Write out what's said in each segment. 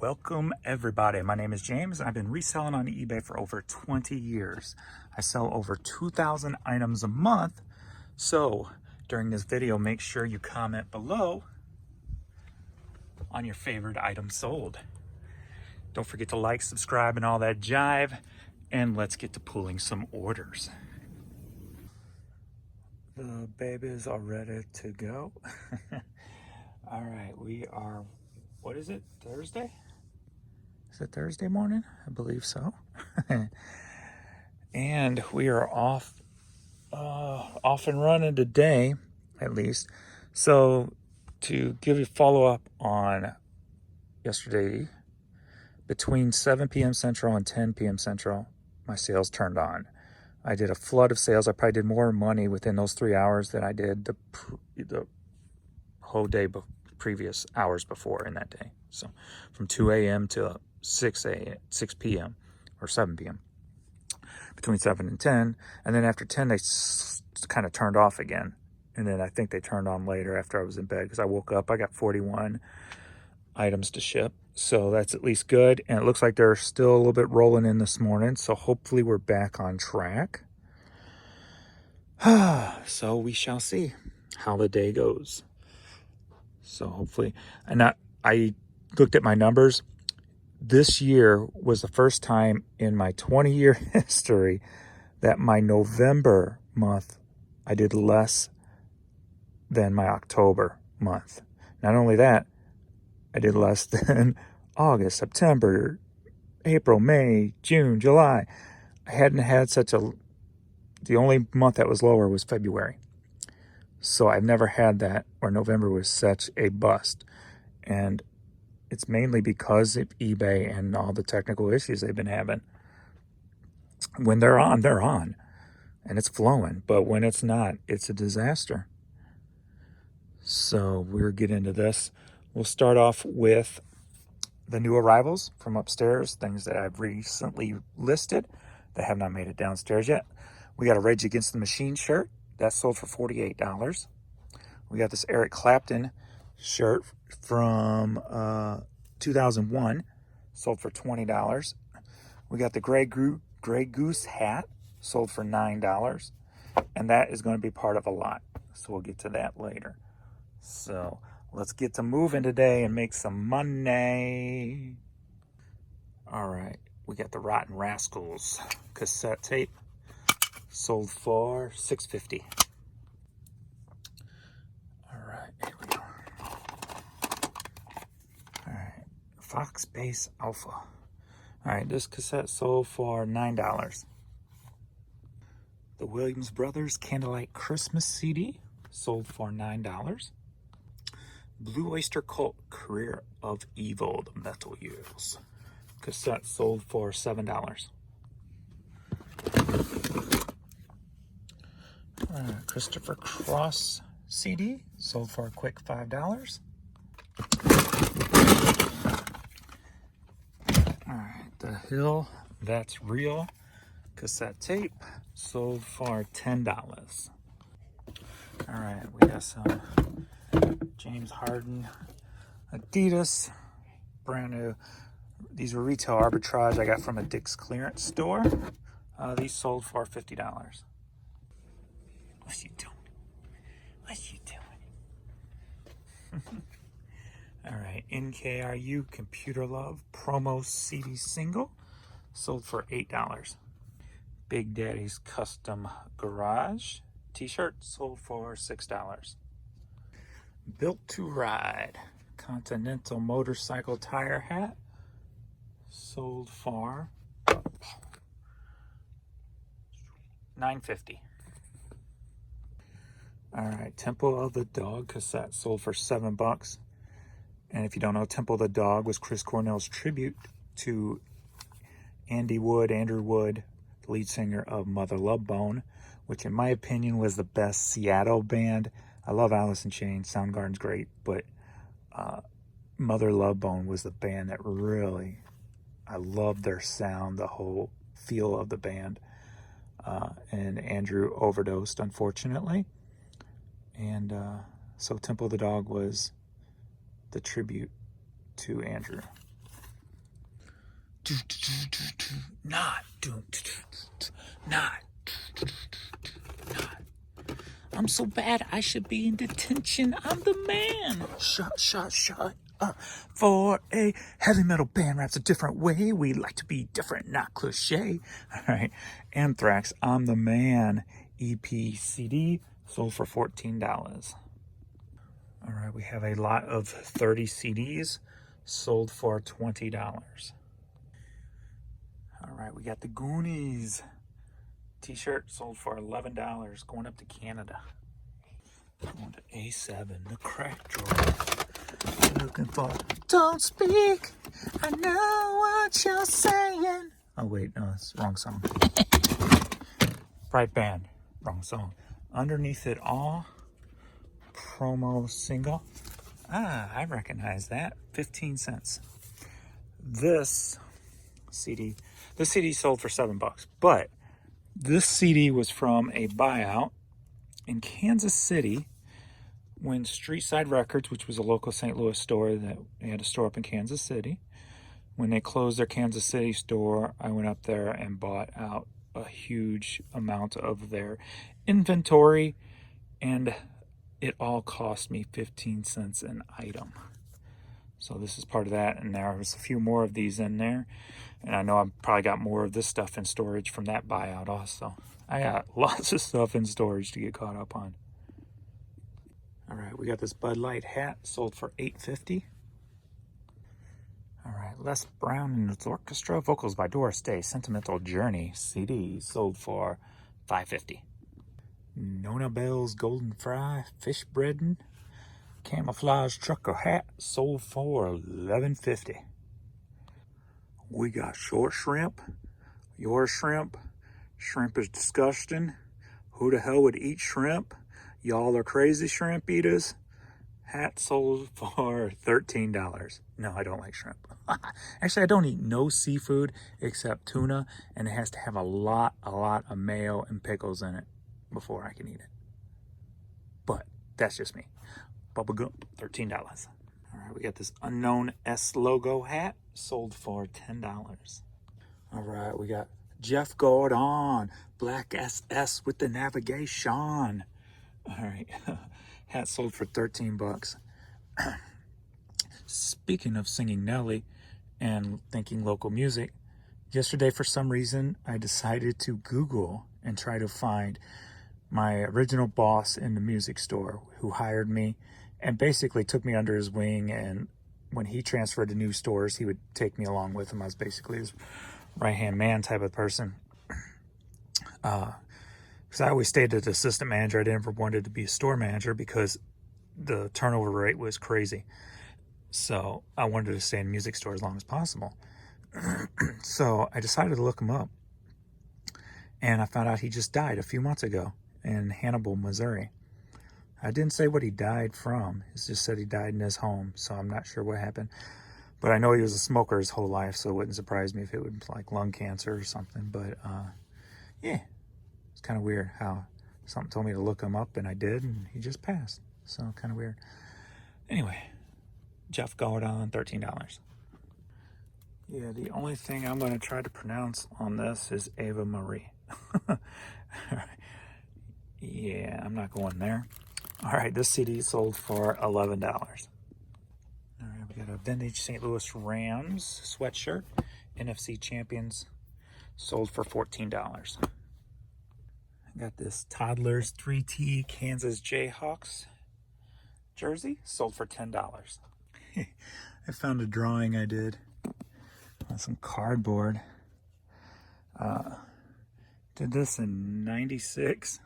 Welcome everybody. My name is James. I've been reselling on eBay for over 20 years. I sell over 2,000 items a month. So during this video, make sure you comment below on your favorite item sold. Don't forget to like, subscribe, and all that jive. And let's get to pulling some orders. The babies are ready to go. All right, we are, what is it, Thursday? Is it Thursday morning? I believe so. And we are off and running today, at least. So to give you a follow-up on yesterday, between 7 p.m. Central and 10 p.m. Central, my sales turned on. I did a flood of sales. I probably did more money within those 3 hours than I did the whole day, previous hours before in that day. So from 2 a.m. to 6 p.m. or 7 p.m. between 7 and 10. And then after 10, they kind of turned off again. And then I think they turned on later after I was in bed because I woke up. I got 41 items to ship. So that's at least good. And it looks like they're still a little bit rolling in this morning. So hopefully we're back on track. So we shall see how the day goes. So hopefully, and I looked at my numbers. This year was the first time in my 20-year history that my November month, I did less than my October month. Not only that, I did less than August, September, April, May, June, July. I hadn't had the only month that was lower was February. So I've never had that, or November was such a bust. And it's mainly because of eBay and all the technical issues they've been having. When they're on, they're on. And it's flowing. But when it's not, it's a disaster. So we'll get into this. We'll start off with the new arrivals from upstairs, things that I've recently listed that have not made it downstairs yet. We got a Rage Against the Machine shirt. That sold for $48. We got this Eric Clapton shirt from 2001, sold for $20. We got the Grey Goose hat, sold for $9. And that is going to be part of a lot. So we'll get to that later. So let's get to moving today and make some money. All right, we got the Rotten Rascals cassette tape. Sold for $6.50. All right, here we go. All right, Fox Base Alpha. All right, this cassette sold for $9. The Williams Brothers Candlelight Christmas CD sold for $9. Blue Oyster Cult Career of Evil, the Metal Years cassette sold for $7. Christopher Cross CD sold for a quick $5. All right, The Hill That's Real cassette tape sold for $10. All right, we got some James Harden Adidas, brand new. These were retail arbitrage I got from a Dick's clearance store. These sold for $50. What you doing? What you doing? All right, NKRU Computer Love promo CD single sold for $8. Big Daddy's Custom Garage t-shirt sold for $6. Built to Ride Continental Motorcycle Tire hat sold for $9.50. All right, Temple of the Dog cassette sold for $7. And if you don't know, Temple of the Dog was Chris Cornell's tribute to Andrew Wood, the lead singer of Mother Love Bone, which in my opinion was the best Seattle band. I love Alice in Chains, Soundgarden's great, but Mother Love Bone was the band that really, I loved their sound, the whole feel of the band. And Andrew overdosed, unfortunately. And so Temple of the Dog was the tribute to Andrew. Not. Not. I'm so bad I should be in detention. I'm the man. Shut up. For a heavy metal band raps a different way. We like to be different, not cliche. All right. Anthrax, I'm the man. EP CD sold for $14. All right. We have a lot of 30 CDs sold for $20. All right. We got the Goonies. T-shirt sold for $11, going up to Canada. Going to A7, the crack drawer. Looking for, don't speak, I know what you're saying. Oh wait, no, it's the wrong song. Bright Band, wrong song. Underneath It All, promo single. I recognize that, 15 cents. This CD sold for $7, but this CD was from a buyout in Kansas City when Street Side Records, which was a local St. Louis store that they had a store up in Kansas City, when they closed their Kansas City store, I went up there and bought out a huge amount of their inventory, and it all cost me 15 cents an item. So this is part of that, and there was a few more of these in there. And I know I've probably got more of this stuff in storage from that buyout also. I got lots of stuff in storage to get caught up on. All right, we got this Bud Light hat sold for $8.50. All right, Les Brown and his Orchestra, vocals by Doris Day, Sentimental Journey CD sold for $5.50. Nona Bell's Golden Fry Fish Breading Camouflage Trucker hat sold for $11.50. We got short shrimp, your shrimp. Shrimp is disgusting. Who the hell would eat shrimp? Y'all are crazy shrimp eaters. Hat sold for $13. No, I don't like shrimp. Actually, I don't eat no seafood except tuna, and it has to have a lot of mayo and pickles in it before I can eat it. But that's just me. Bubba Gump, $13. All right, we got this Unknown S logo hat sold for $10. All right, we got Jeff Gordon, Black SS with the navigation. All right, hat sold for $13. Speaking of singing Nelly and thinking local music, yesterday for some reason I decided to Google and try to find my original boss in the music store who hired me and basically took me under his wing, and when he transferred to new stores he would take me along with him. I was basically his right-hand man type of person. Because I always stayed as assistant manager. I never wanted to be a store manager because the turnover rate was crazy. So I wanted to stay in the music store as long as possible. So I decided to look him up. And I found out he just died a few months ago in Hannibal, Missouri. I didn't say what he died from. It just said he died in his home. So I'm not sure what happened. But I know he was a smoker his whole life, so it wouldn't surprise me if it was like lung cancer or something. But yeah, it's kind of weird how something told me to look him up, and I did, and he just passed. So kind of weird. Anyway, Jeff Gordon, $13. Yeah, the only thing I'm going to try to pronounce on this is Ava Marie. Yeah, I'm not going there. All right, this CD sold for $11. All right, we got a vintage St. Louis Rams sweatshirt, NFC Champions, sold for $14. I got this Toddlers 3T Kansas Jayhawks jersey, sold for $10. I found a drawing I did on some cardboard. Did this in '96,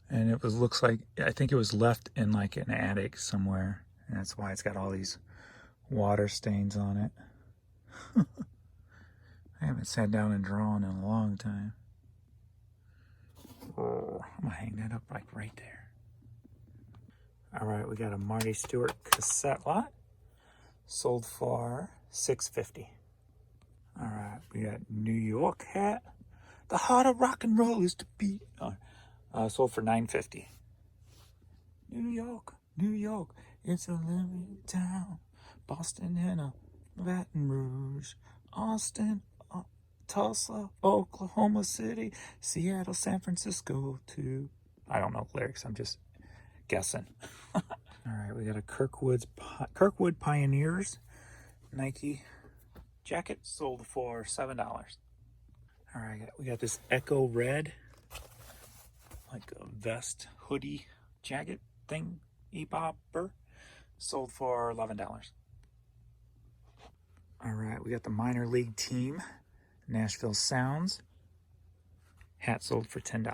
and it looks like, I think it was left in like an attic somewhere, and that's why it's got all these water stains on it. I haven't sat down and drawn in a long time. Oh, I'm gonna hang that up like right there. All right, we got a Marty Stewart cassette lot, sold for $6.50. All right, we got New York hat. The heart of rock and roll is to be. Sold for $9.50. New York, it's a living town. Boston and a Baton Rouge. Austin, Tulsa, Oklahoma City, Seattle, San Francisco to... I don't know lyrics, I'm just guessing. All right, we got a Kirkwood Pioneers Nike jacket, sold for $7. All right, we got this Echo Red, like a vest hoodie jacket thing, e-bobber, sold for $11. All right, we got the minor league team, Nashville Sounds, hat sold for $10.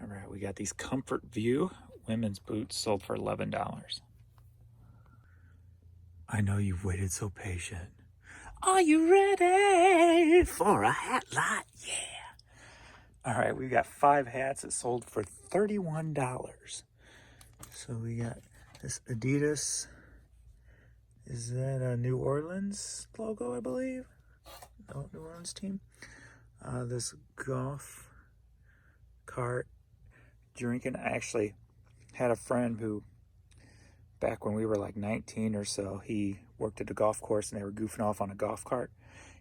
All right, we got these Comfort View women's boots, sold for $11. I know you've waited so patient. Are you ready for a hat lot? Yeah. All right, we got 5 hats that sold for $31. So we got this Adidas. Is that a New Orleans logo, I believe? No, New Orleans team. This golf cart drinking. I actually had a friend who, back when we were like 19 or so, he worked at a golf course and they were goofing off on a golf cart.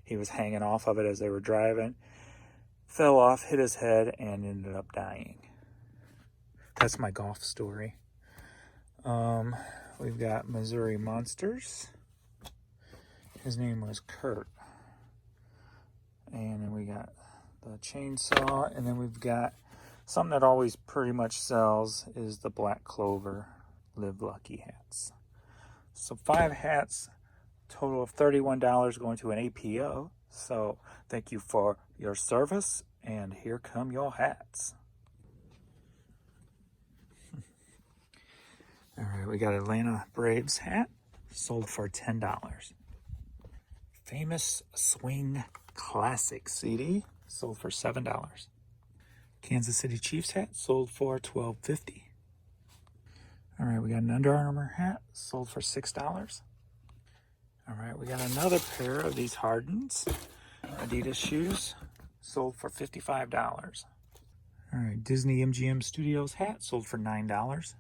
He was hanging off of it as they were driving, fell off, hit his head, and ended up dying. That's my golf story. We've got Missouri Monsters. His name was Kurt. And then we got the chainsaw, and then we've got something that always pretty much sells is the Black Clover Live Lucky hats. So 5 hats, total of $31 going to an APO. So thank you for your service, and here come your hats. All right, we got Atlanta Braves hat, sold for $10. Famous Swing Classic CD, sold for $7. Kansas City Chiefs hat, sold for $12.50. All right, we got an Under Armour hat, sold for $6. All right, we got another pair of these Hardens Adidas shoes, sold for $55. All right, Disney MGM Studios hat, sold for $9.